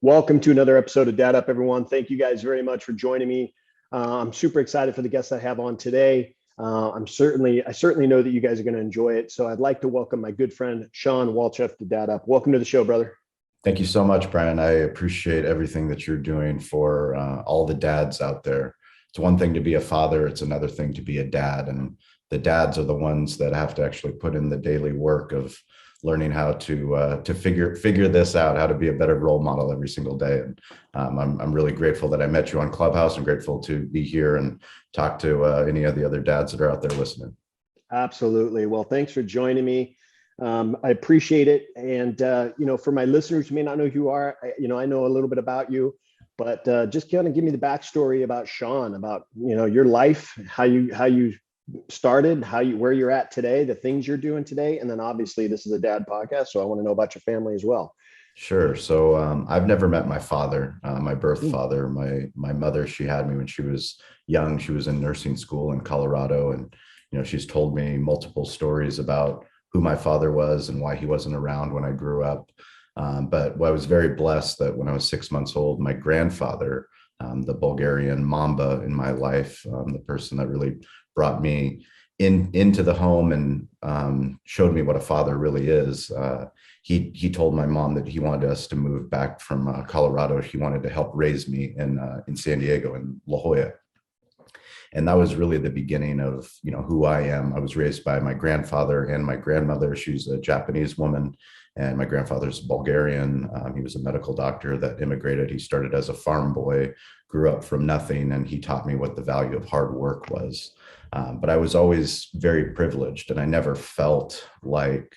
Welcome to another episode of Dad Up, everyone. Thank you guys very much for joining me. I'm super excited for the guests I have on today. I certainly know that you guys are going to enjoy it. So I'd like to welcome my good friend, Shawn Walchef to Dad Up. Welcome to the show, brother. Thank you so much, Bryan. I appreciate everything that you're doing for all the dads out there. It's one thing to be a father. It's another thing to be a dad. And the dads are the ones that have to actually put in the daily work of learning how to figure this out, how to be a better role model every single day. And I'm really grateful that I met you on Clubhouse. I'm grateful to be here and talk to any of the other dads that are out there listening. Absolutely. Well, thanks for joining me. I appreciate it. And, for my listeners who may not know who you are, I know a little bit about you, but just kind of give me the backstory about Shawn, about, your life, how you started, where you're at today, the things you're doing today. And then obviously this is a dad podcast, so I want to know about your family as well. Sure. So I've never met my father, my birth father. My mother, she had me when she was young. She was in nursing school in Colorado. And, she's told me multiple stories about who my father was and why he wasn't around when I grew up. But I was very blessed that when I was 6 months old, my grandfather, the Bulgarian Mamba in my life, the person that really brought me into the home and showed me what a father really is. He told my mom that he wanted us to move back from Colorado. He wanted to help raise me in San Diego, in La Jolla. And that was really the beginning of, who I am. I was raised by my grandfather and my grandmother. She's a Japanese woman, and my grandfather's Bulgarian. He was a medical doctor that immigrated. He started as a farm boy, grew up from nothing, and he taught me what the value of hard work was. But I was always very privileged, and I never felt like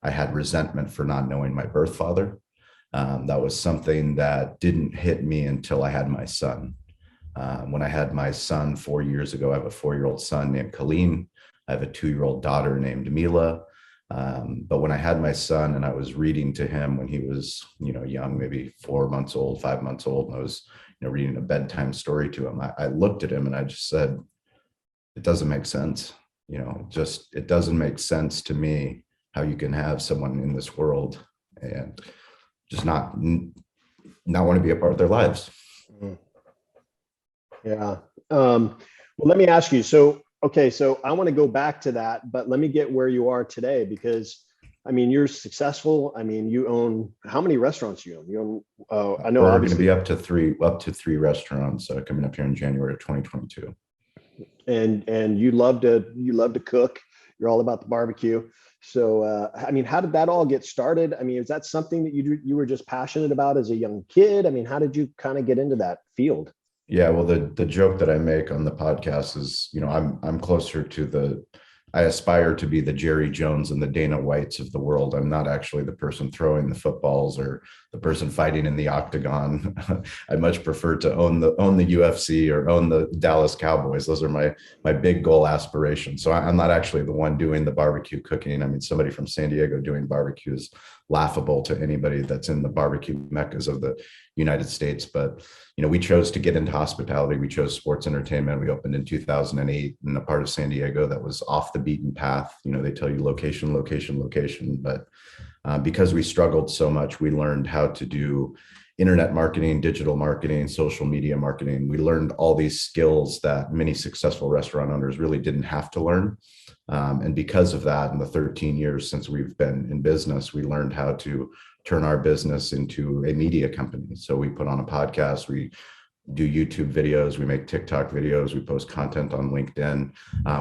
I had resentment for not knowing my birth father. That was something that didn't hit me until I had my son. When I had my son 4 years ago, I have a 4-year-old son named Colleen. I have a 2-year-old daughter named Mila. But when I had my son and I was reading to him when he was, young, maybe 4 months old, 5 months old, and I was, reading a bedtime story to him, I looked at him and I just said, it doesn't make sense. It doesn't make sense to me how you can have someone in this world and just not want to be a part of their lives. Yeah. Well, let me ask you. So I want to go back to that, but let me get where you are today, because you're successful. You own, how many restaurants you own? You own, I know we're obviously going to be up to three restaurants coming up here in January of 2022. And you love to cook. You're all about the barbecue. So, how did that all get started? Is that something that you were just passionate about as a young kid? How did you kind of get into that field? Yeah, well, the joke that I make on the podcast is, I'm closer to I aspire to be the Jerry Jones and the Dana Whites of the world. I'm not actually the person throwing the footballs or the person fighting in the octagon. I much prefer to own the UFC or own the Dallas Cowboys. Those are my big goal aspirations. So I'm not actually the one doing the barbecue cooking. Somebody from San Diego doing barbecue is laughable to anybody that's in the barbecue meccas of the United States. But, we chose to get into hospitality. We chose sports entertainment. We opened in 2008 in a part of San Diego that was off the beaten path. They tell you location, location, location. But because we struggled so much, we learned how to do internet marketing, digital marketing, social media marketing. We learned all these skills that many successful restaurant owners really didn't have to learn. And because of that, in the 13 years since we've been in business, we learned how to turn our business into a media company. So we put on a podcast, we do YouTube videos, we make TikTok videos, we post content on LinkedIn.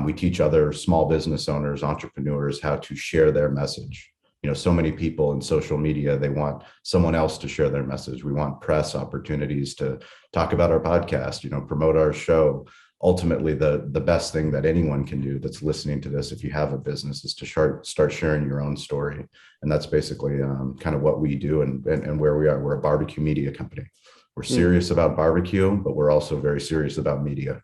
We teach other small business owners, entrepreneurs, how to share their message. So many people in social media, they want someone else to share their message. We want press opportunities to talk about our podcast, promote our show. Ultimately, the best thing that anyone can do that's listening to this, if you have a business, is to start sharing your own story. And that's basically kind of what we do and where we are. We're a barbecue media company. We're serious about barbecue, but we're also very serious about media.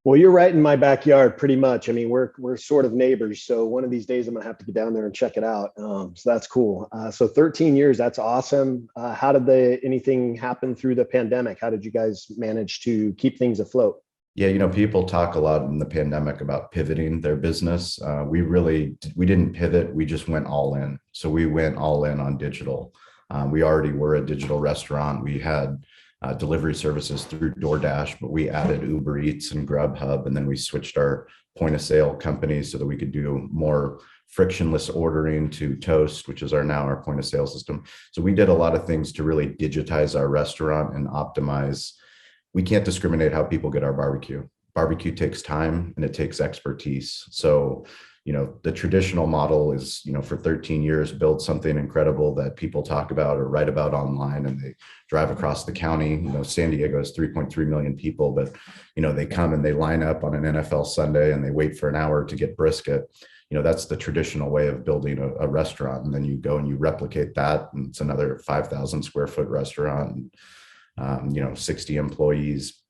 Well, you're right in my backyard, pretty much. We're sort of neighbors. So one of these days I'm gonna have to get down there and check it out. So that's cool. So 13 years, that's awesome. How did anything happen through the pandemic? How did you guys manage to keep things afloat? Yeah, people talk a lot in the pandemic about pivoting their business. We didn't pivot. We just went all in. So we went all in on digital. We already were a digital restaurant. We had delivery services through DoorDash, but we added Uber Eats and Grubhub, and then we switched our point of sale companies so that we could do more frictionless ordering to Toast, which is our point of sale system. So we did a lot of things to really digitize our restaurant and optimize. We can't discriminate how people get our barbecue. Barbecue takes time and it takes expertise. So, the traditional model is, for 13 years, build something incredible that people talk about or write about online, and they drive across the county. San Diego is 3.3 million people, but, they come and they line up on an NFL Sunday and they wait for an hour to get brisket. That's the traditional way of building a restaurant. And then you go and you replicate that, and it's another 5,000 square foot restaurant, and, 60 employees.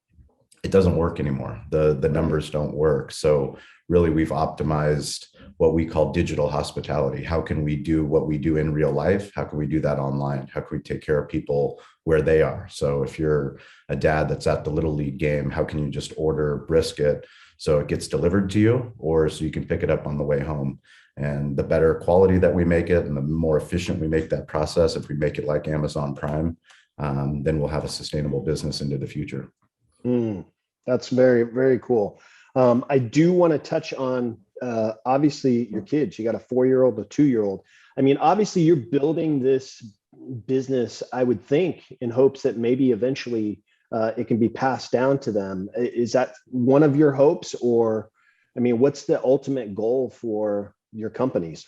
It doesn't work anymore. The numbers don't work. So really, we've optimized what we call digital hospitality. How can we do what we do in real life? How can we do that online? How can we take care of people where they are? So if you're a dad that's at the Little League game, how can you just order brisket so it gets delivered to you, or so you can pick it up on the way home? And the better quality that we make it and the more efficient we make that process, if we make it like Amazon Prime, then we'll have a sustainable business into the future. That's very, very cool. I do want to touch on, obviously, your kids. You got a 4-year-old, a 2-year-old. I mean, obviously, you're building this business, I would think, in hopes that maybe eventually it can be passed down to them. Is that one of your hopes? Or, I mean, what's the ultimate goal for your companies?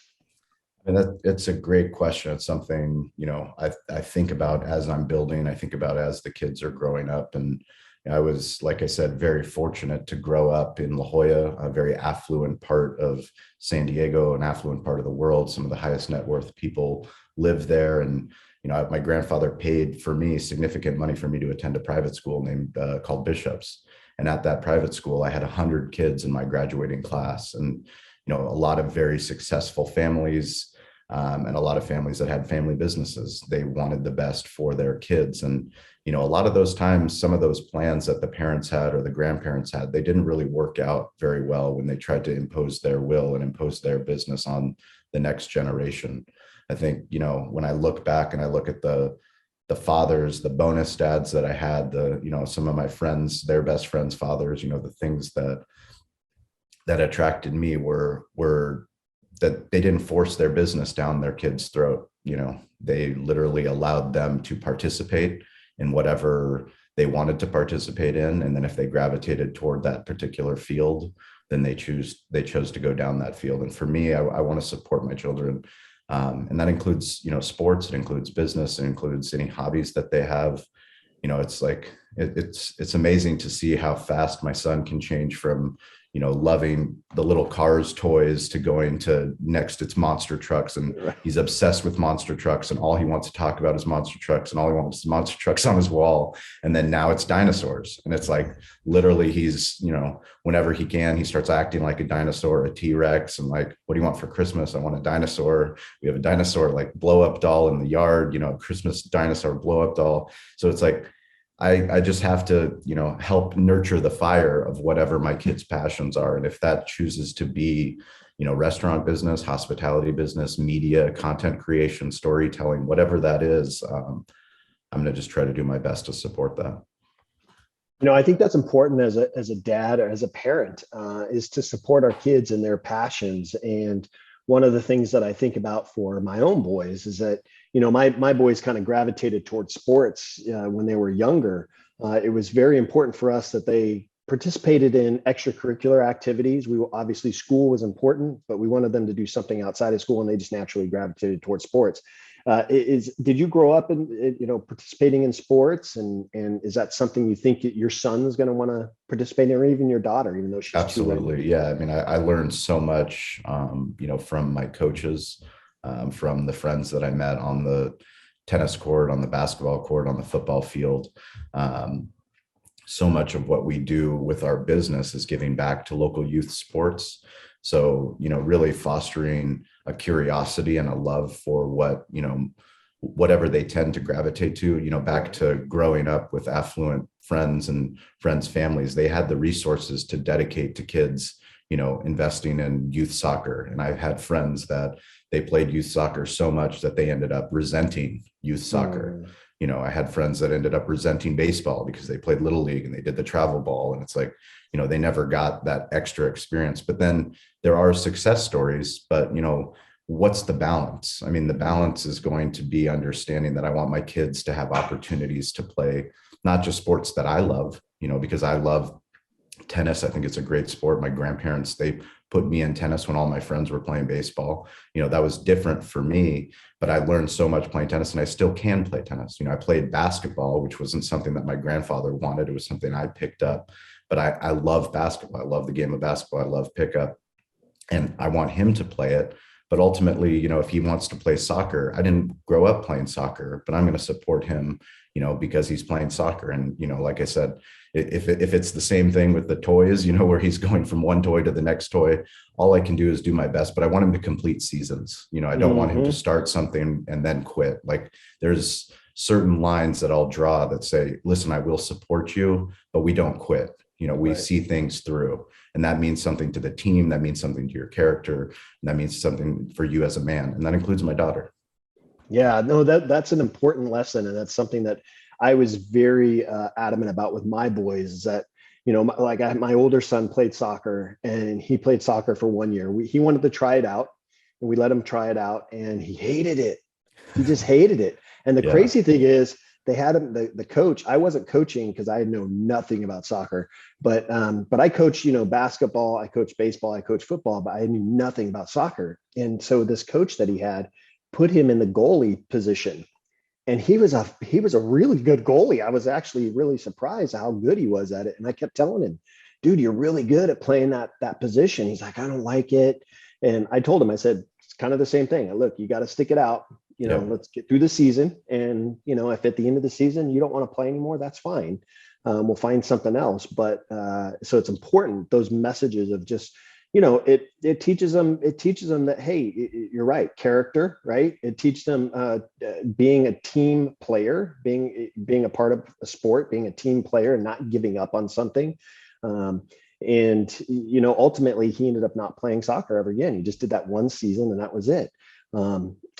And it's a great question. It's something, I think about as I'm building. I think about as the kids are growing up. And I was, like I said, very fortunate to grow up in La Jolla, a very affluent part of San Diego, an affluent part of the world. Some of the highest net worth people live there. And, my grandfather paid for me significant money for me to attend a private school called Bishop's. And at that private school, I had 100 kids in my graduating class, and, a lot of very successful families, and a lot of families that had family businesses. They wanted the best for their kids. And, a lot of those times, some of those plans that the parents had or the grandparents had, they didn't really work out very well when they tried to impose their will and impose their business on the next generation. I think, when I look back and I look at the fathers, the bonus dads that I had, some of my friends, their best friends' fathers, the things that attracted me were that they didn't force their business down their kids' throat. They literally allowed them to participate in whatever they wanted to participate in. And then if they gravitated toward that particular field, then they chose to go down that field. And for me, I want to support my children. And that includes, sports, it includes business, it includes any hobbies that they have. It's like, it's amazing to see how fast my son can change from, loving the little cars toys to going to next it's monster trucks. And he's obsessed with monster trucks, and all he wants to talk about is monster trucks, and all he wants is monster trucks on his wall. And then now it's dinosaurs. And it's like, literally he's, whenever he can, he starts acting like a dinosaur, a T-Rex. And like, what do you want for Christmas? I want a dinosaur. We have a dinosaur, like blow up doll in the yard, Christmas dinosaur blow up doll. So it's like, I just have to, help nurture the fire of whatever my kids' passions are. And if that chooses to be, restaurant business, hospitality business, media, content creation, storytelling, whatever that is, I'm going to just try to do my best to support that. I think that's important as a dad or as a parent, is to support our kids and their passions. And one of the things that I think about for my own boys is that, my boys kind of gravitated towards sports when they were younger. It was very important for us that they participated in extracurricular activities. Obviously school was important, but we wanted them to do something outside of school, and they just naturally gravitated towards sports. Did you grow up in, participating in sports, and is that something you think that your son's going to want to participate in, or even your daughter, even though she's absolutely? Yeah. I mean, I learned so much, from my coaches, from the friends that I met on the tennis court, on the basketball court, on the football field. So much of what we do with our business is giving back to local youth sports. So, really fostering a curiosity and a love for what, whatever they tend to gravitate to, back to growing up with affluent friends and friends' families. They had the resources to dedicate to kids, investing in youth soccer. And I've had friends that they played youth soccer so much that they ended up resenting youth soccer. Mm. I had friends that ended up resenting baseball because they played little league and they did the travel ball. And it's like, they never got that extra experience. But then there are success stories, but what's the balance? I mean, the balance is going to be understanding that I want my kids to have opportunities to play, not just sports that I love, because I love tennis. I think it's a great sport. My grandparents, they put me in tennis when all my friends were playing baseball. That was different for me, but I learned so much playing tennis, and I still can play tennis. I played basketball, which wasn't something that my grandfather wanted. It was something I picked up, but I love basketball. I love the game of basketball. I love pickup, and I want him to play it. But ultimately, if he wants to play soccer, I didn't grow up playing soccer, but I'm going to support him, because he's playing soccer. And, like I said, if it's the same thing with the toys, where he's going from one toy to the next toy, all I can do is do my best, but I want him to complete seasons. I don't want him to start something and then quit. Like, there's certain lines that I'll draw that say, listen, I will support you, but we don't quit. We see things through, and that means something to the team. That means something to your character, and that means something for you as a man. And that includes my daughter. Yeah, no, that's an important lesson. And that's something that I was very adamant about with my boys, is that, my older son played soccer, and he played soccer for 1 year. He wanted to try it out, and we let him try it out, and he hated it. He just hated it. And the crazy thing is, they had him, the coach. I wasn't coaching because I know nothing about soccer, but I coached, basketball, I coached baseball, I coached football, but I knew nothing about soccer. And so this coach that he had put him in the goalie position, and he was a really good goalie. I was actually really surprised how good he was at it. And I kept telling him, dude, you're really good at playing that position. He's like, I don't like it. And I told him, I said, it's kind of the same thing. Look, you got to stick it out. Let's get through the season. And, if at the end of the season you don't want to play anymore, that's fine. We'll find something else. But so it's important, those messages of just, it teaches them that, hey, you're right. Character, right? It teaches them being a team player, being a part of a sport, being a team player, and not giving up on something. And ultimately he ended up not playing soccer ever again. He just did that one season, and that was it.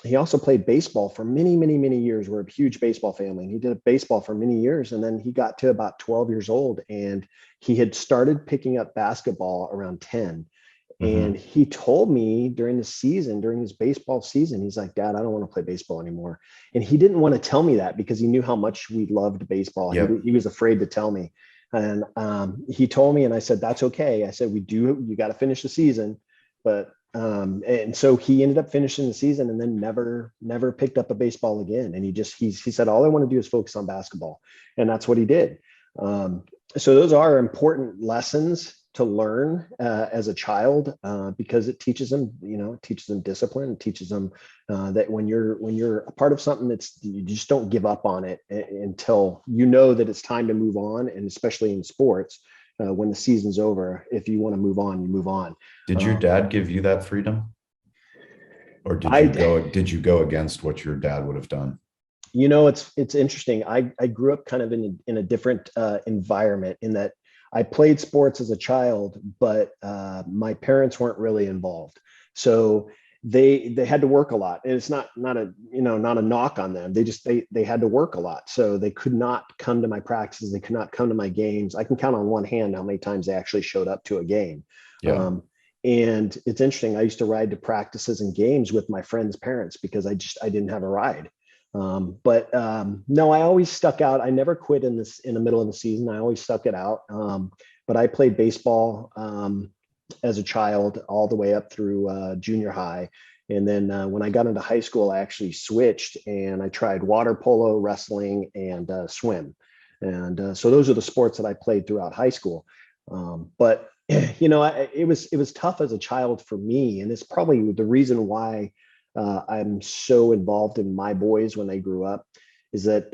He also played baseball for many, many, many years. We're a huge baseball family, and he did baseball for many years. And then he got to about 12 years old, and he had started picking up basketball around 10. And he told me during his baseball season, he's like, Dad, I don't want to play baseball anymore. And he didn't want to tell me that because he knew how much we loved baseball. Yep. He was afraid to tell me. And he told me, and I said, that's okay. I said, you got to finish the season. But and so he ended up finishing the season, and then never picked up a baseball again. And he said, all I want to do is focus on basketball. And that's what he did. So those are important lessons to learn as a child, because it teaches them, discipline. It teaches them that when you're a part of something, you just don't give up on it until you know that it's time to move on. And especially in sports, when the season's over, if you want to move on, you move on. Did your dad give you that freedom, or did you go against what your dad would have done? It's interesting. I grew up kind of in a different environment, in that I played sports as a child, but my parents weren't really involved. So they had to work a lot, and it's not a knock on them. They had to work a lot. So they could not come to my practices. They could not come to my games. I can count on one hand how many times they actually showed up to a game. Yeah. And it's interesting. I used to ride to practices and games with my friends' parents because I didn't have a ride. But no, I always stuck out. I never quit in the middle of the season. I always stuck it out. But I played baseball as a child all the way up through junior high. And then when I got into high school, I actually switched, and I tried water polo, wrestling, and swim. And so those are the sports that I played throughout high school. But it was tough as a child for me. And it's probably the reason why I'm so involved in my boys when they grew up, is that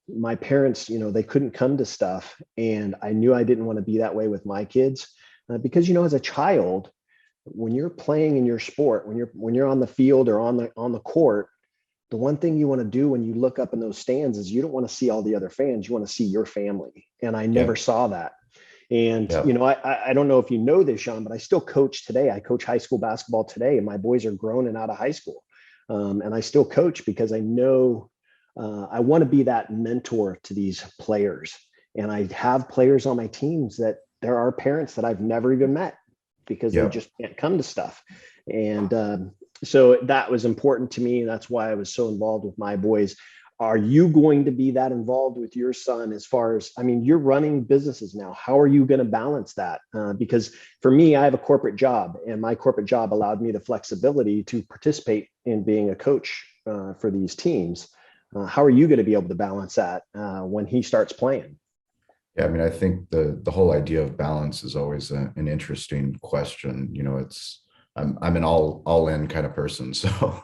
my parents, they couldn't come to stuff. And I knew I didn't want to be that way with my kids because, as a child, when you're playing in your sport, when you're on the field or on the court, the one thing you want to do when you look up in those stands is you don't want to see all the other fans. You want to see your family. And I never saw that. And, I don't know if you know this, Shawn, but I still coach today. I coach high school basketball today, and my boys are grown and out of high school. And I still coach because I know I want to be that mentor to these players. And I have players on my teams that there are parents that I've never even met because they Yeah. just can't come to stuff. And so that was important to me. That's why I was so involved with my boys. Are you going to be that involved with your son as far as, I mean, you're running businesses now. How are you going to balance that? Because for me, I have a corporate job, and my corporate job allowed me the flexibility to participate in being a coach for these teams. How are you going to be able to balance that when he starts playing? Yeah, I mean, I think the whole idea of balance is always an interesting question. I'm an all in kind of person, so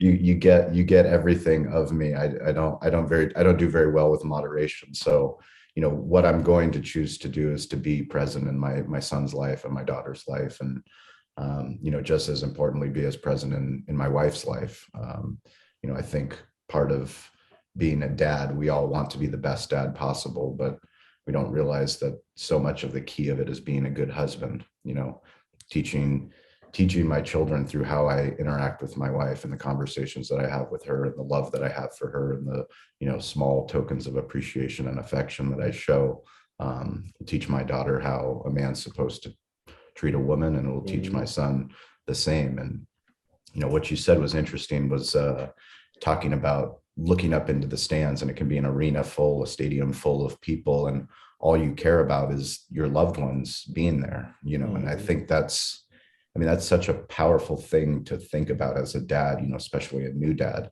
you get everything of me. I don't do very well with moderation. So what I'm going to choose to do is to be present in my son's life and my daughter's life, and just as importantly, be as present in my wife's life. I think part of being a dad, we all want to be the best dad possible, but we don't realize that so much of the key of it is being a good husband, teaching my children through how I interact with my wife and the conversations that I have with her and the love that I have for her and the, small tokens of appreciation and affection that I show. Teach my daughter how a man's supposed to treat a woman, and it will teach my son the same. And, what you said was interesting, was talking about looking up into the stands, and it can be an arena full, a stadium full of people, and all you care about is your loved ones being there, and I think that's such a powerful thing to think about as a dad, especially a new dad,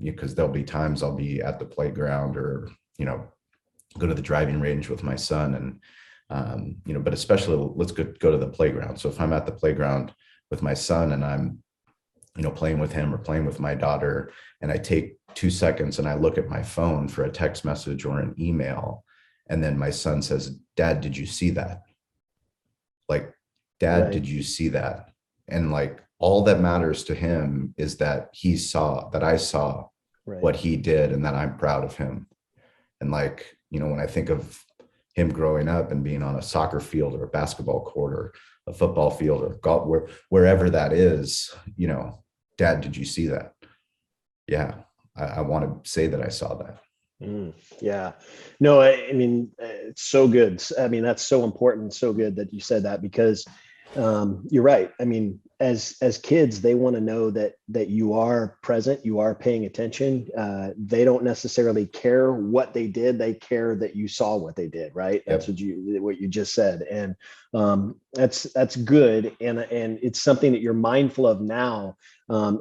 because there'll be times I'll be at the playground or, go to the driving range with my son, and, but especially let's go to the playground. So if I'm at the playground with my son and I'm, playing with him or playing with my daughter, and I take 2 seconds and I look at my phone for a text message or an email, and then my son says, "Dad, did you see that?" Like, "Dad, Right. did you see that?" And like, all that matters to him is that I saw Right. what he did, and that I'm proud of him. And like, when I think of him growing up and being on a soccer field or a basketball court or a football field or golf, wherever that is, "Dad, did you see that?" Yeah, I want to say that I saw that. Yeah. No, I mean, it's so good. I mean, that's so important. So good that you said that, because you're right. I mean, as kids, they want to know that you are present, you are paying attention. They don't necessarily care what they did; they care that you saw what they did. Right? That's Yep. what you just said, and that's good, and it's something that you're mindful of now.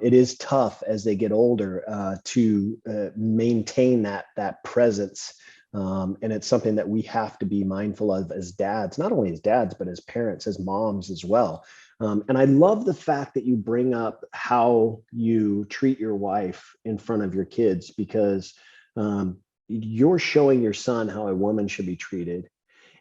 It is tough as they get older to maintain that presence. And it's something that we have to be mindful of as dads, not only as dads, but as parents, as moms as well. And I love the fact that you bring up how you treat your wife in front of your kids, because you're showing your son how a woman should be treated.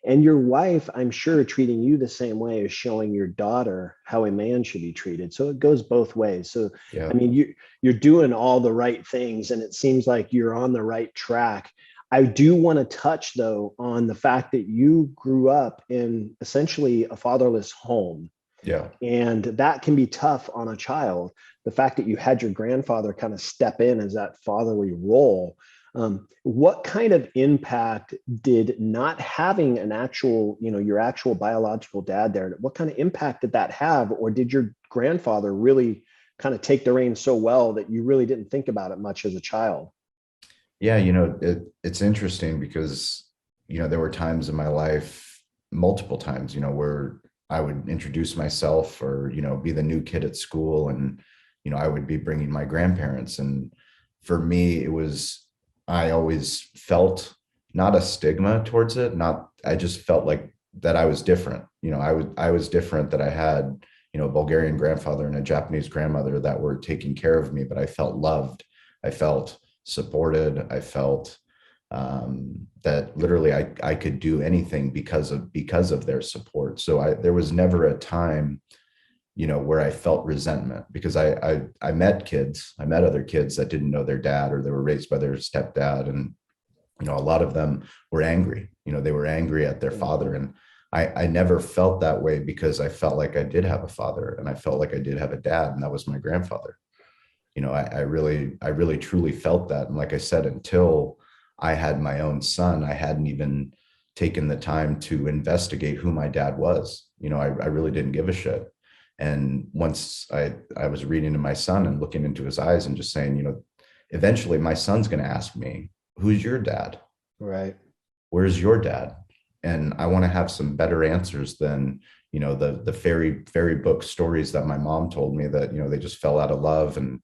And your wife, I'm sure, treating you the same way as showing your daughter how a man should be treated. So it goes both ways. So, I Yeah. mean, you're doing all the right things, and it seems like you're on the right track. I do want to touch, though, on the fact that you grew up in essentially a fatherless home. Yeah. And that can be tough on a child. The fact that you had your grandfather kind of step in as that fatherly role. What kind of impact did not having an actual, your actual biological dad there, what kind of impact did that have? Or did your grandfather really kind of take the reins so well that you really didn't think about it much as a child? Yeah. It's interesting because, there were times in my life, multiple times, where I would introduce myself or, be the new kid at school, and, I would be bringing my grandparents. And for me, I always felt not a stigma towards it. I just felt like that I was different. I was different, that I had, a Bulgarian grandfather and a Japanese grandmother that were taking care of me, but I felt loved. I felt supported. I felt that literally I could do anything because of their support. So there was never a time, where I felt resentment, because I met other kids that didn't know their dad, or they were raised by their stepdad. And, a lot of them were angry, they were angry at their father. And I never felt that way, because I felt like I did have a father, and I felt like I did have a dad, and that was my grandfather. I really truly felt that. And like I said, until I had my own son, I hadn't even taken the time to investigate who my dad was. I really didn't give a shit. And once I was reading to my son and looking into his eyes and just saying, eventually my son's going to ask me, who's your dad? Right. Where's your dad? And I want to have some better answers than, the fairy book stories that my mom told me that, they just fell out of love and,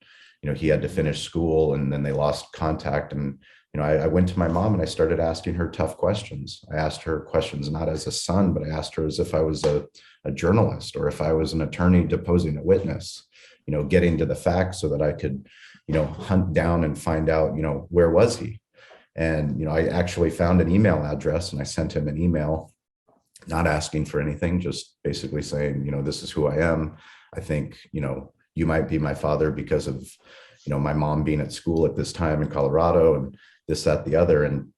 he had to finish school and then they lost contact. And, I went to my mom and I started asking her tough questions. I asked her questions, not as a son, but I asked her as if I was a journalist or if I was an attorney deposing a witness, getting to the facts so that I could, hunt down and find out, where was he? And, I actually found an email address and I sent him an email, not asking for anything, just basically saying, this is who I am. I think, you might be my father because of, my mom being at school at this time in Colorado and this, that, the other. And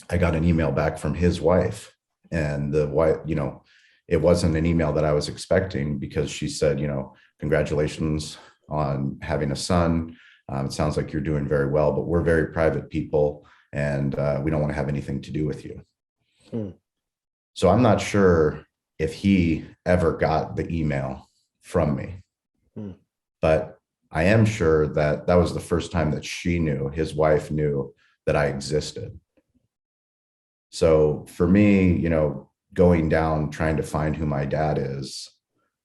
I got an email back from his wife, and the wife, it wasn't an email that I was expecting, because she said, congratulations on having a son. It sounds like you're doing very well, but we're very private people and we don't want to have anything to do with you. So I'm not sure if he ever got the email from me, but I am sure that that was the first time that she knew, his wife knew, that I existed. So for me, going down, trying to find who my dad is,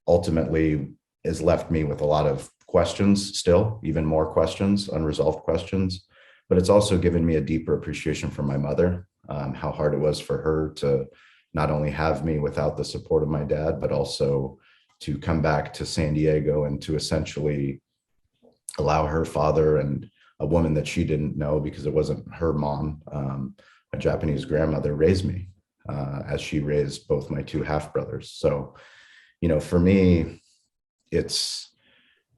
ultimately has left me with a lot of questions still, even more questions, unresolved questions. But it's also given me a deeper appreciation for my mother, how hard it was for her to not only have me without the support of my dad, but also to come back to San Diego and to essentially allow her father and a woman that she didn't know, because it wasn't her mom, a Japanese grandmother, raised me as she raised both my two half brothers. So, for me, it's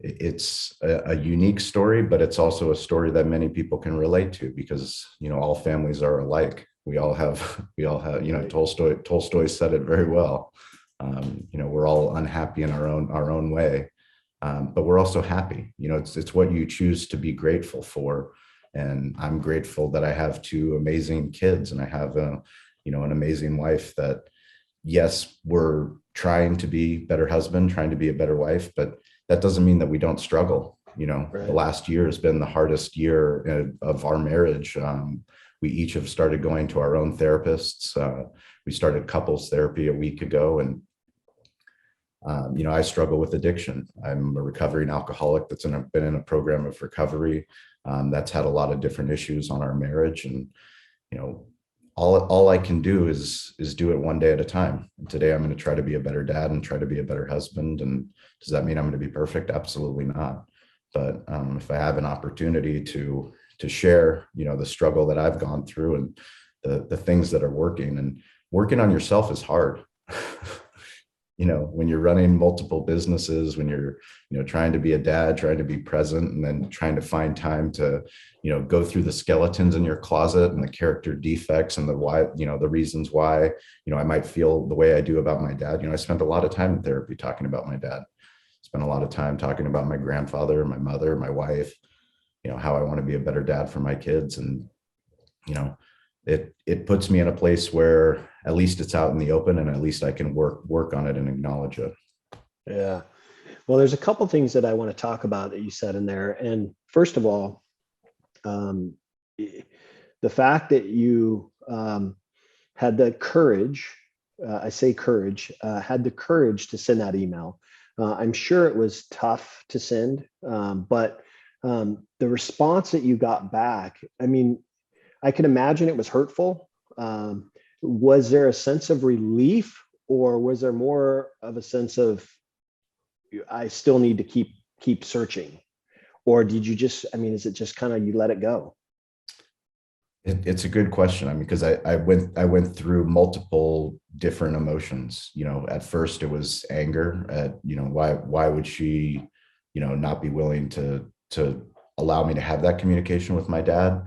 a unique story, but it's also a story that many people can relate to, because, all families are alike. We all have, Tolstoy said it very well. We're all unhappy in our own way. But we're also happy. It's what you choose to be grateful for. And I'm grateful that I have two amazing kids, and I have an amazing wife that, yes, we're trying to be a better husband, trying to be a better wife, but that doesn't mean that we don't struggle. Right. The last year has been the hardest year of our marriage. We each have started going to our own therapists. We started couples therapy a week ago, and I struggle with addiction. I'm a recovering alcoholic that's been in a program of recovery that's had a lot of different issues on our marriage. And, all I can do is do it one day at a time. And today I'm going to try to be a better dad and try to be a better husband. And does that mean I'm going to be perfect? Absolutely not. But if I have an opportunity to share, the struggle that I've gone through and the things that are working, and working on yourself is hard. When you're running multiple businesses, when you're, trying to be a dad, trying to be present, and then trying to find time to, go through the skeletons in your closet and the character defects and the why, the reasons why, I might feel the way I do about my dad. I spent a lot of time in therapy talking about my dad, spent a lot of time talking about my grandfather, my mother, my wife, how I want to be a better dad for my kids. And, it puts me in a place where at least it's out in the open, and at least I can work on it and acknowledge it. Yeah. Well, there's a couple things that I want to talk about that you said in there. And first of all, the fact that you had the courage, I say courage, had the courage to send that email. I'm sure it was tough to send, but the response that you got back, I mean, I can imagine it was hurtful. Was there a sense of relief, or was there more of a sense of, I still need to keep searching? Or did you just, is it just kind of, you let it go? It's a good question. Because I went through multiple different emotions. At first it was anger at, why would she, not be willing to allow me to have that communication with my dad?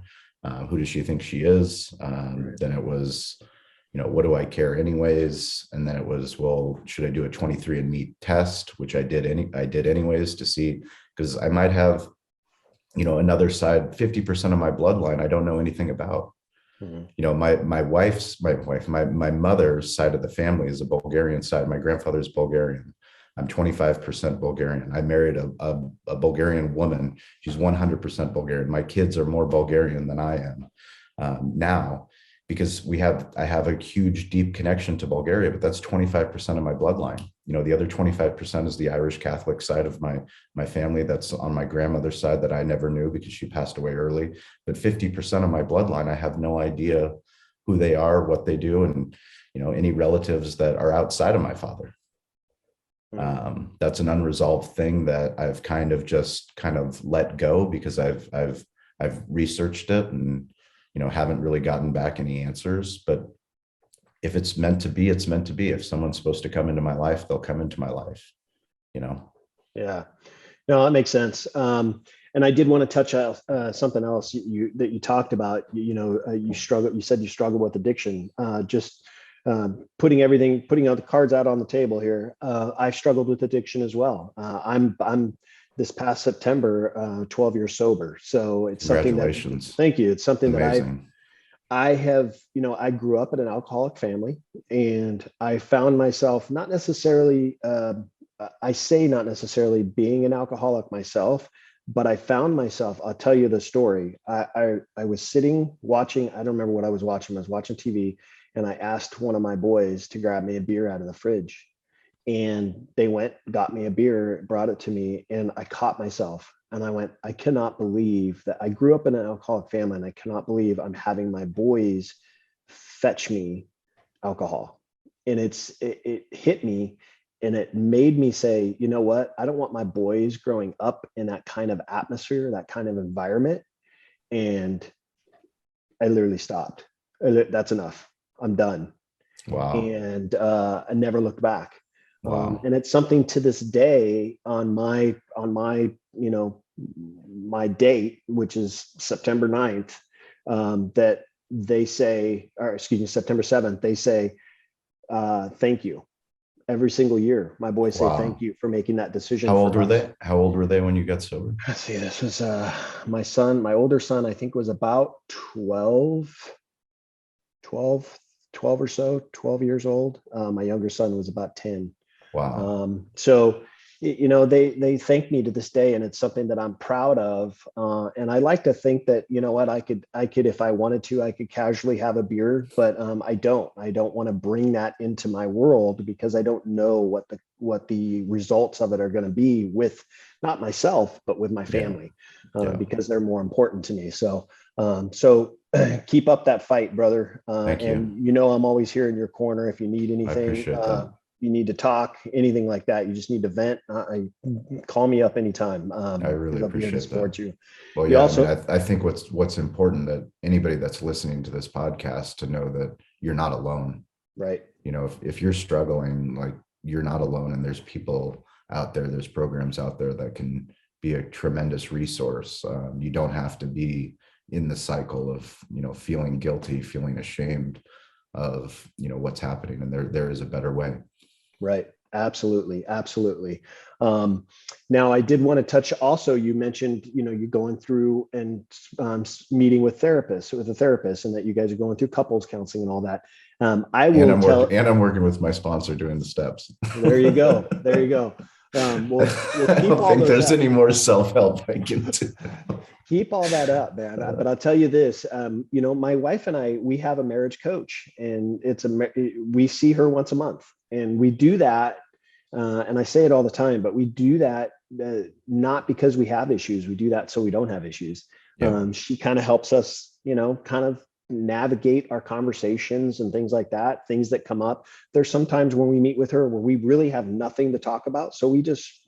Who does she think she is? Right. Then it was, what do I care anyways? And then it was, well, should I do a 23andMe test, which I did anyways, to see, because I might have another side, 50% of my bloodline, I don't know anything about. Mhm. My mother's side of the family is a Bulgarian side. My grandfather's Bulgarian. I'm 25% Bulgarian. I married a Bulgarian woman. She's 100% Bulgarian. My kids are more Bulgarian than I am now, because I have a huge, deep connection to Bulgaria, but that's 25% of my bloodline. The other 25% is the Irish Catholic side of my family. That's on my grandmother's side that I never knew because she passed away early. But 50% of my bloodline, I have no idea who they are, what they do, and any relatives that are outside of my father. That's an unresolved thing that I've kind of let go, because I've researched it and haven't really gotten back any answers. But if it's meant to be, it's meant to be. If someone's supposed to come into my life, they'll come into my life. Yeah, no, that makes sense. And I did want to touch on something else that you talked about. You said you struggle with addiction. Putting out the cards out on the table here. I struggled with addiction as well. I'm this past September 12 years sober. So it's something that, Congratulations. thank you. It's something Amazing. that I have, I grew up in an alcoholic family, and I found myself not necessarily, I say not necessarily being an alcoholic myself, but I found myself, I'll tell you the story. I was sitting watching, I don't remember what I was watching. I was watching TV, and I asked one of my boys to grab me a beer out of the fridge. And they went, got me a beer, brought it to me, and I caught myself. And I went, I cannot believe that I grew up in an alcoholic family, and I cannot believe I'm having my boys fetch me alcohol. And it hit me, and it made me say, you know what? I don't want my boys growing up in that kind of atmosphere, that kind of environment. And I literally stopped. That's enough. I'm done. Wow. And I never looked back. Wow. And it's something to this day on my my date, which is September 9th, that they say, or excuse me, September 7th, they say, thank you. Every single year, my boys say thank Wow. you for making that decision How old for were us. they? How old were they when you got sober? Let's see, this was my older son, I think was about 12 or so, 12 years old. My younger son was about 10. Wow. So, they thank me to this day, and it's something that I'm proud of. And I like to think that, what I could, if I wanted to, I could casually have a beer, but I don't want to bring that into my world, because I don't know what the results of it are going to be with not myself, but with my family, because they're more important to me. So, keep up that fight, brother. Thank you. And I'm always here in your corner if you need I anything. appreciate that. You need to talk, anything like that, you just need to vent. Call me up anytime. I really I'll be here to appreciate that. support you. Well, You yeah, I mean, also, I think what's important, that anybody that's listening to this podcast to know that you're not alone. right. If you're struggling, like, you're not alone, and there's people out there, there's programs out there that can be a tremendous resource. You don't have to be in the cycle of, feeling guilty, feeling ashamed of, what's happening. And there is a better way. Right. Absolutely. Absolutely. Now I did want to touch also, you mentioned, you going through and meeting with a therapist, and that you guys are going through couples counseling and all that. I'm working with my sponsor doing the steps. There you go. There you go. We'll I keep don't all think those there's up. any more self-help I can do. Keep all that up, man. But I'll tell you this, my wife and I, we have a marriage coach, and we see her once a month, and we do that. And I say it all the time, but we do that not because we have issues. We do that so we don't have issues. Yep. She kind of helps us, kind of navigate our conversations and things like that, things that come up. There's sometimes when we meet with her where we really have nothing to talk about. So we just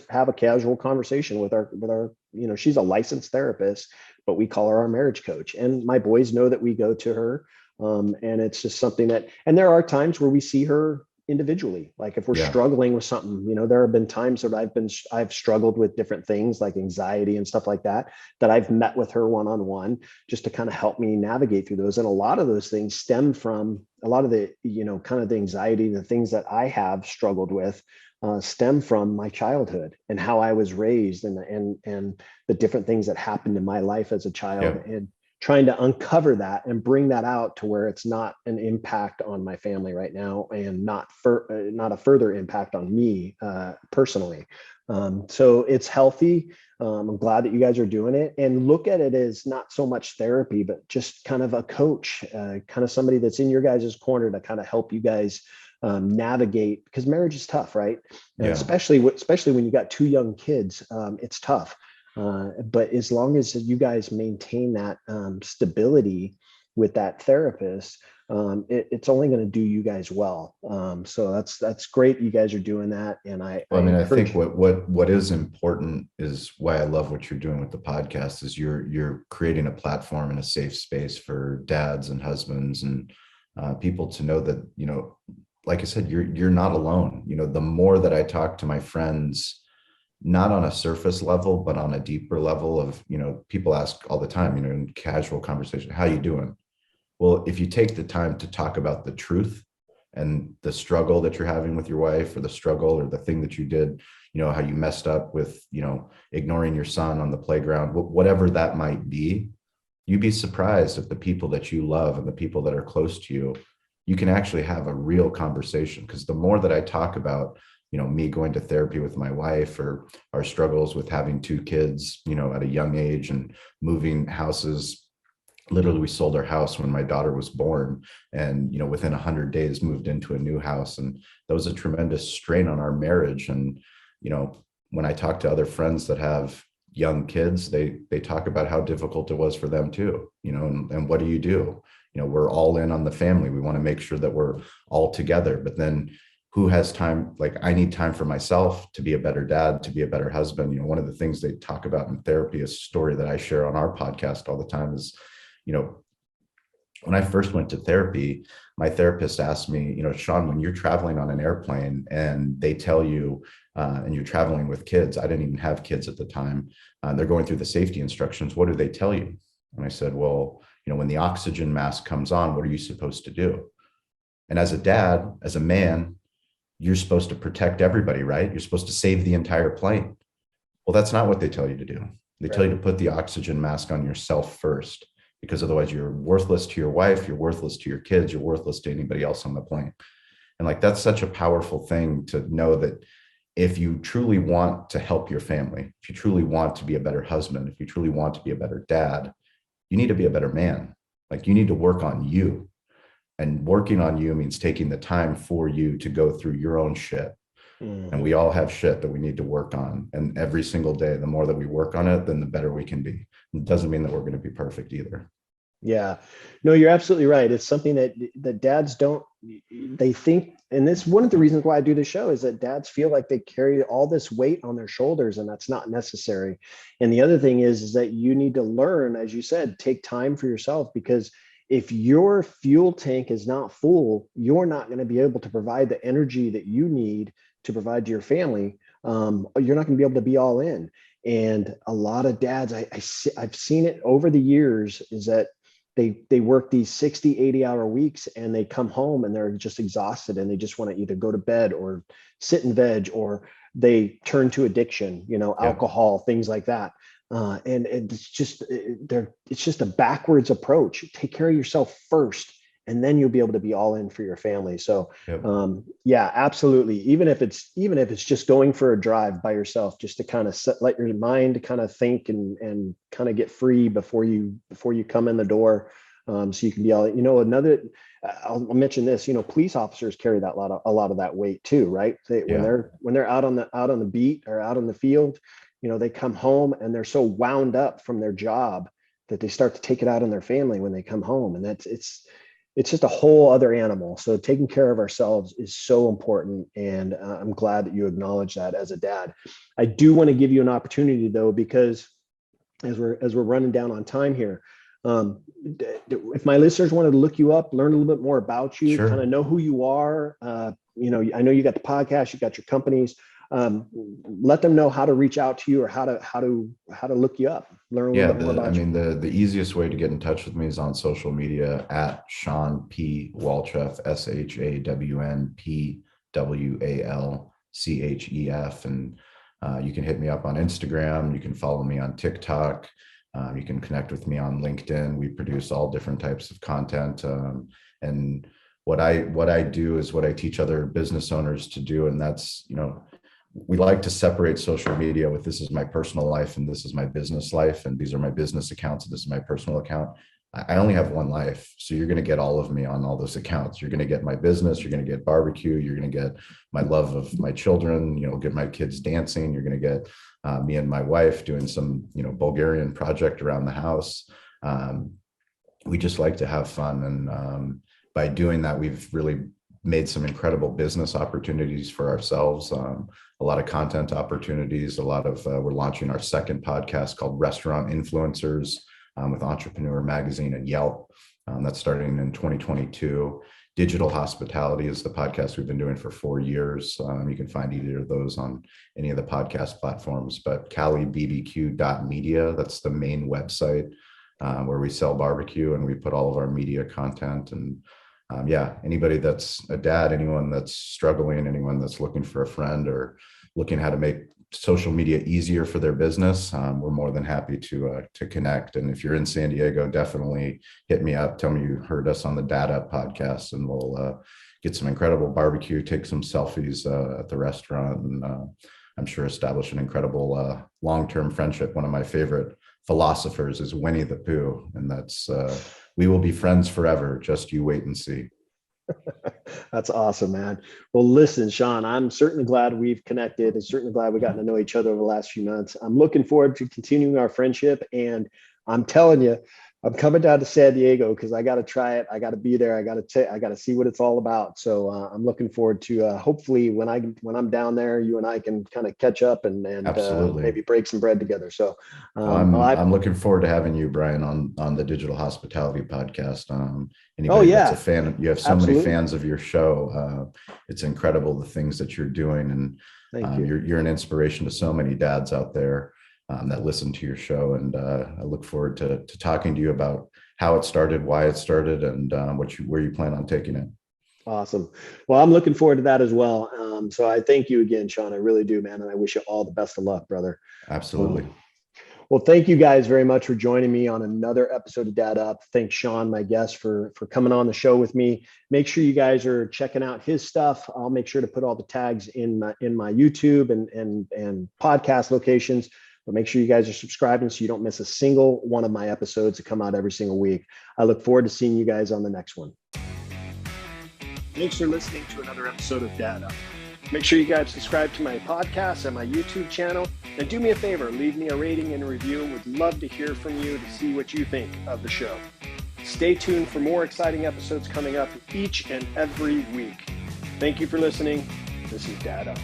have a casual conversation with our, she's a licensed therapist, but we call her our marriage coach. And my boys know that we go to her. And it's just something and there are times where we see her individually. Like if we're Yeah. struggling with something, there have been times that I've struggled with different things like anxiety and stuff like that, that I've met with her one-on-one just to kind of help me navigate through those. And a lot of those things stem from a lot of the, kind of the anxiety, the things that I have struggled with stem from my childhood and how I was raised, and the different things that happened in my life as a child, Yeah. and trying to uncover that and bring that out to where it's not an impact on my family right now, and not a further impact on me personally. So it's healthy. I'm glad that you guys are doing it, and look at it as not so much therapy, but just kind of a coach, kind of somebody that's in your guys' corner to kind of help you guys navigate, because marriage is tough, right? And Yeah. especially when you got two young kids, it's tough. But as long as you guys maintain that stability with that therapist, it's only going to do you guys well. So that's great. You guys are doing that, and I Well, I mean, I think encourage. what is important is why I love what you're doing with the podcast is you're creating a platform and a safe space for dads and husbands and people to know that, like I said, you're not alone. The more that I talk to my friends, not on a surface level, but on a deeper level of, people ask all the time, in casual conversation, how you doing? Well, if you take the time to talk about the truth and the struggle that you're having with your wife, or the struggle or the thing that you did, how you messed up with, ignoring your son on the playground, whatever that might be, you'd be surprised if the people that you love and the people that are close to you, you can actually have a real conversation. Because the more that I talk about, me going to therapy with my wife, or our struggles with having two kids, at a young age, and moving houses. Literally, we sold our house when my daughter was born, and within 100 days moved into a new house, and that was a tremendous strain on our marriage. And when I talk to other friends that have young kids, they talk about how difficult it was for them too. And what do? We're all in on the family. We want to make sure that we're all together, but then who has time? Like, I need time for myself to be a better dad, to be a better husband. One of the things they talk about in therapy, a story that I share on our podcast all the time, is when I first went to therapy, my therapist asked me, Shawn, when you're traveling on an airplane and they tell you, and you're traveling with kids, I didn't even have kids at the time, they're going through the safety instructions, what do they tell you? And I said, well, when the oxygen mask comes on, what are you supposed to do? And as a dad, as a man, you're supposed to protect everybody, right? You're supposed to save the entire plane. Well, that's not what they tell you to do. They tell you to put the oxygen mask on yourself first, because otherwise you're worthless to your wife, you're worthless to your kids, you're worthless to anybody else on the plane. And like, that's such a powerful thing to know, that if you truly want to help your family, if you truly want to be a better husband, if you truly want to be a better dad, you need to be a better man. Like, you need to work on you. And working on you means taking the time for you to go through your own shit. And we all have shit that we need to work on. And every single day, the more that we work on it, then the better we can be. It doesn't mean that we're going to be perfect either. Yeah, no, you're absolutely right. It's something that dads don't, they think, and this one of the reasons why I do the show is that dads feel like they carry all this weight on their shoulders, and that's not necessary. And the other thing is that you need to learn, as you said, take time for yourself, because if your fuel tank is not full, you're not going to be able to provide the energy that you need to provide to your family. You're not going to be able to be all in. And a lot of dads, I've seen it over the years, is that they work these 60, 80-hour weeks, and they come home and they're just exhausted, and they just want to either go to bed or sit and veg, or they turn to addiction, alcohol, things like that. And it's just a backwards approach. Take care of yourself first, and then you'll be able to be all in for your family. So Yep. yeah, absolutely. Even if it's just going for a drive by yourself, just to kind of let your mind kind of think and kind of get free before you come in the door. So you can be all, I'll mention this, police officers carry a lot of that weight too, right? When they're out on the beat or out on the field, they come home and they're so wound up from their job that they start to take it out on their family when they come home. And it's just a whole other animal. So taking care of ourselves is so important. And I'm glad that you acknowledge that as a dad. I do want to give you an opportunity though, because as we're running down on time here, If my listeners wanted to look you up, learn a little bit more about you, Sure. kind of know who you are, I know you got the podcast, you got your companies. Let them know how to reach out to you or how to look you up, learn a little bit more about you. The easiest way to get in touch with me is on social media at Shawn P. Walchef, ShawnPWalchef. And you can hit me up on Instagram. You can follow me on TikTok. You can connect with me on LinkedIn. We produce all different types of content. And what I do is what I teach other business owners to do. And that's, we like to separate social media with this is my personal life and this is my business life. And these are my business accounts. And this is my personal account. I only have one life. So you're going to get all of me on all those accounts. You're going to get my business. You're going to get barbecue. You're going to get my love of my children, get my kids dancing. You're going to get me and my wife doing some, Bulgarian project around the house. We just like to have fun. And by doing that, we've really made some incredible business opportunities for ourselves. A lot of content opportunities, we're launching our second podcast called Restaurant Influencers with Entrepreneur Magazine and Yelp. That's starting in 2022. Digital Hospitality is the podcast we've been doing for 4 years. You can find either of those on any of the podcast platforms, but Cali BBQ.media, that's the main website where we sell barbecue and we put all of our media content. And anybody that's a dad, anyone that's struggling, anyone that's looking for a friend or looking how to make social media easier for their business, we're more than happy to connect. And if you're in San Diego, definitely hit me up. Tell me you heard us on the Dad Up podcast, and we'll get some incredible barbecue, take some selfies at the restaurant, and I'm sure establish an incredible long-term friendship. One of my favorite philosophers is Winnie the Pooh, and that's we will be friends forever. Just you wait and see. That's awesome, man. Well, listen, Shawn, I'm certainly glad we've connected and certainly glad we gotten to know each other over the last few months. I'm looking forward to continuing our friendship. And I'm telling you, I'm coming down to San Diego because I got to try it. I got to be there. I got to see what it's all about. So I'm looking forward to hopefully when I'm down there, you and I can kind of catch up and maybe break some bread together. So I'm looking forward to having you, Bryan, on the Digital Hospitality podcast. Anybody that's a fan, you have so many fans of your show. It's incredible the things that you're doing, and thank you. You're an inspiration to so many dads out there that listen to your show. And I look forward to talking to you about how it started, why it started, and where you plan on taking it. Awesome. Well, I'm looking forward to that as well. So I thank you again, Shawn. I really do, man. And I wish you all the best of luck, brother. Absolutely. Well, thank you guys very much for joining me on another episode of Dad Up. Thanks, Shawn, my guest, for coming on the show with me. Make sure you guys are checking out his stuff. I'll make sure to put all the tags in my YouTube and podcast locations. But make sure you guys are subscribing so you don't miss a single one of my episodes that come out every single week. I look forward to seeing you guys on the next one. Thanks for listening to another episode of Dad Up. Make sure you guys subscribe to my podcast and my YouTube channel. And do me a favor, leave me a rating and a review. Would love to hear from you to see what you think of the show. Stay tuned for more exciting episodes coming up each and every week. Thank you for listening. This is Dad Up.